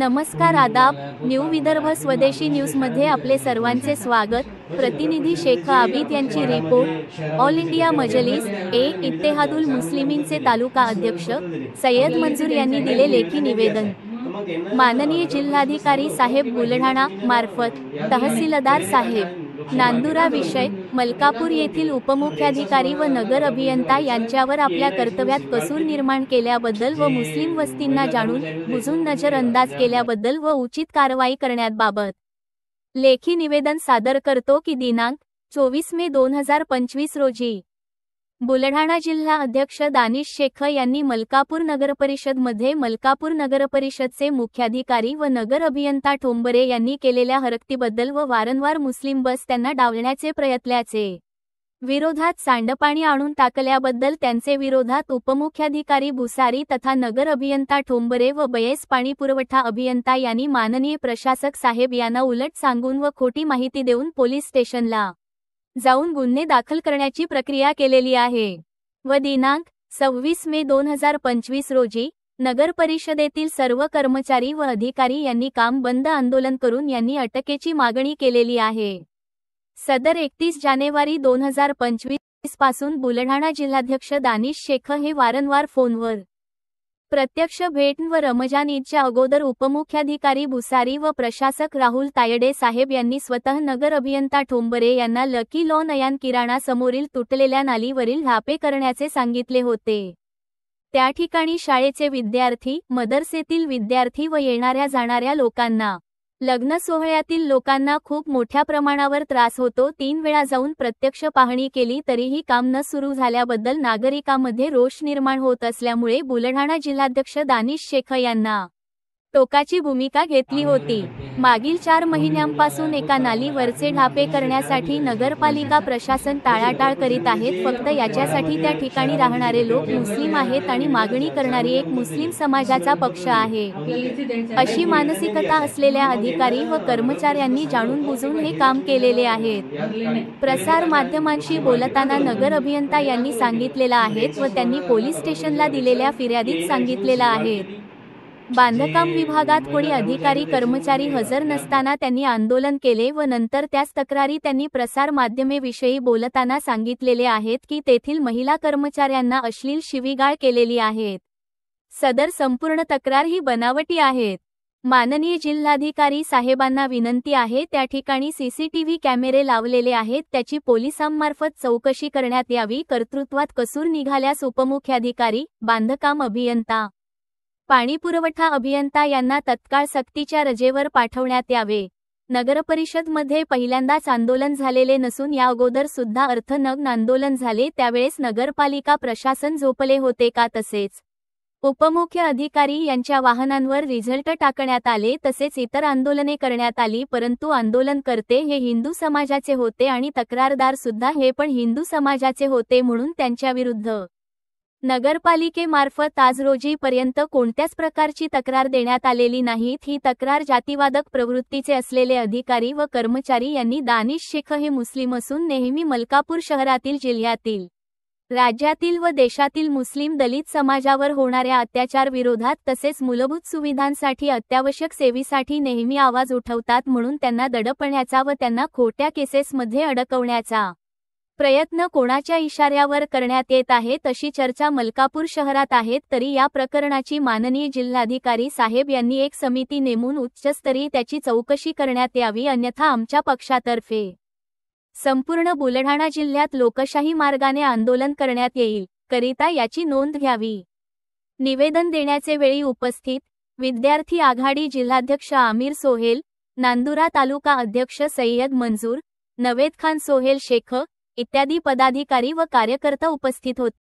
नमस्कार आदाब, न्यू विदर्भ स्वदेशी न्यूजमध्ये आपले सर्वांचे स्वागत। प्रतिनिधी शेख आबिद यांची रिपोर्ट। ऑल इंडिया मजलिस इत्तेहादुल मुस्लिमीनचे तालुका अध्यक्ष सय्यद मंजूर यांनी दिले लेखी निवेदन। माननीय जिल्हाधिकारी साहेब बुलढाणा मार्फत तहसीलदार साहेब नांदुरा विषय मलकापूर येथील उपमुख्याधिकारी व नगर अभियंता यांच्यावर आपल्या कर्तव्यात कसूर निर्माण केल्याबद्दल व मुस्लिम वस्तींना जाणून बुजून नजरअंदाज केल्याबद्दल व उचित कारवाई करण्याबाबत लेखी निवेदन सादर करतो की दिनांक 24 मे 2025 रोजी बुलढाणा जिल्हा अध्यक्ष दानिश शेख यांनी मलकापूर नगरपरिषदमध्ये मलकापूर नगरपरिषदचे मुख्याधिकारी व नगर अभियंता ठोंबरे यांनी केलेल्या हरकतीबद्दल व वारंवार मुस्लिम बस त्यांना डावलण्याचे प्रयत्नाचे विरोधात सांडपाणी आणून टाकल्याबद्दल त्यांचे विरोधात उपमुख्याधिकारी भुसारी तथा नगर अभियंता ठोंबरे व बयेस पाणी पुरवठा अभियंता यांनी माननीय प्रशासक साहेब यांना उलट सांगून व खोटी माहिती देऊन पोलीस स्टेशनला जाऊन गुन्हे दाखल करण्याची प्रक्रिया केलेली आहे व दिनांक 26 मे 2025 रोजी नगर परिषदेतील सर्व कर्मचारी व अधिकारी यांनी काम बंद आंदोलन करून यांनी अटकेची मागणी केलेली आहे। सदर 31 जानेवारी 2025 पासून बुलढाणा जिल्हाध्यक्ष दानिश शेख हे वारंवार फोनवर प्रत्यक्ष भेट व रमजान ईदच्या अगोदर उपमुख्याधिकारी भुसारी व प्रशासक राहुल तायडे साहेब यांनी स्वतः नगर अभियंता ठोंबरे यांना लकी लॉन अयान किराणा समोरील तुटलेल्या नालीवरील झापे करण्याचे सांगितले होते। त्या ठिकाणी शाळेचे विद्यार्थी, मदरसेतील विद्यार्थी व येणाऱ्या जाणाऱ्या लोकांना, लग्न सोहळ्यातील लोकांना खूप मोठ्या प्रमाणावर त्रास होतो। 3 वेळा जाऊन प्रत्यक्ष पाहणी केली तरीही काम न सुरू झाल्याबद्दल नागरिकांमध्ये रोष निर्माण होत असल्यामुळे बुलढाणा जिल्हाध्यक्ष दानिश शेख यांना टोकाची भूमिका घेतली होती। मागील 4 महिन्यांपासून एका नालीवरचे ढापे करण्यासाठी नगरपालिका प्रशासन टाळाटाळ करीत आहेत। फक्त याच्यासाठी त्या ठिकाणी राहणारे लोक मुस्लिम आहेत आणि मागणी करणारी एक मुस्लिम समाजाचा पक्ष आहे। अशी मानसिकता असलेल्या अधिकारी व कर्मचाऱ्यांनी जाणून बुजून हे काम केलेले आहेत। प्रसार माध्यमांशी बोलताना नगर अभियंता यांनी सांगितलेला आहे व त्यांनी पोलीस स्टेशनला दिलेल्या फिर्यादीत सांगितलेला आहे। बांधकाम विभागात कोणी अधिकारी कर्मचारी हजर नसताना त्यांनी आंदोलन केले व नंतर त्याच तक्रारी त्यांनी प्रसार माध्यमेविषयी बोलताना सांगितलेले आहेत की तेथील महिला कर्मचाऱ्यांना अश्लील शिवीगाळ केलेली आहे। सदर संपूर्ण तक्रार ही बनावटी आहेत। माननीय जिल्हाधिकारी साहेबांना विनंती आहे त्या ठिकाणी सीसीटीव्ही कॅमेरे लावलेले आहेत, त्याची पोलिसांमार्फत चौकशी करण्यात यावी। कर्तृत्वात कसूर निघाल्यास उपमुख्याधिकारी, बांधकाम अभियंता, पाणी पुरवठा अभियंता यांना तत्काळ सक्तीच्या रजेवर पाठवण्यात यावे। नगरपरिषदमध्ये पहिल्यांदाच आंदोलन झालेले नसून या अगोदर सुद्धा अर्थनग्न आंदोलन झाले, त्यावेळेस नगरपालिका प्रशासन झोपले होते का? तसेच उपमुख्य अधिकारी यांच्या वाहनांवर रिझल्ट टाकण्यात आले, तसेच इतर आंदोलने करण्यात आली, परंतु आंदोलनकर्ते हे हिंदू समाजाचे होते आणि तक्रारदार सुद्धा हे पण हिंदू समाजाचे होते, म्हणून त्यांच्याविरुद्ध नगरपालिकेमार्फत आज रोजी पर्यंत कोणत्याच प्रकारची तक्रार देण्यात आलेली नाही। ही तक्रार जातीवादक प्रवृत्तीचे असलेले अधिकारी व कर्मचारी यांनी दानिश शेख हे मुस्लिम असून नेहमी मलकापूर शहरातील, जिल्ह्यातील, राज्यातील व देशातील मुस्लिम दलित समाजावर होणाऱ्या अत्याचार विरोधात तसेच मूलभूत सुविधांसाठी अत्यावश्यक सेवेसाठी नेहमी आवाज उठवतात, म्हणून त्यांना दडपण्याचा व त्यांना खोट्या केसेसमध्ये अडकवण्याचा प्रयत्न कोणाच्या इशाऱ्यावर करण्यात येत आहे अशी चर्चा मलकापूर शहरात आहे। तरी या प्रकरणाची माननीय जिल्हाधिकारी साहेब यांनी एक समिती नेमून उच्चस्तरीय त्याची चौकशी करण्यात यावी, अन्यथा आमच्या पक्षातर्फे संपूर्ण बुलढाणा जिल्ह्यात लोकशाही मार्गाने आंदोलन करण्यात येईल करिता याची नोंद घ्यावी। निवेदन देण्याचे वेळी उपस्थित विद्यार्थी आघाडी जिल्हाध्यक्ष आमिर सोहेल, नांदुरा तालुका अध्यक्ष सय्यद मंजूर, नवेद खान सोहेल शेख इत्यादी पदाधिकारी व कार्यकर्ता उपस्थित होते।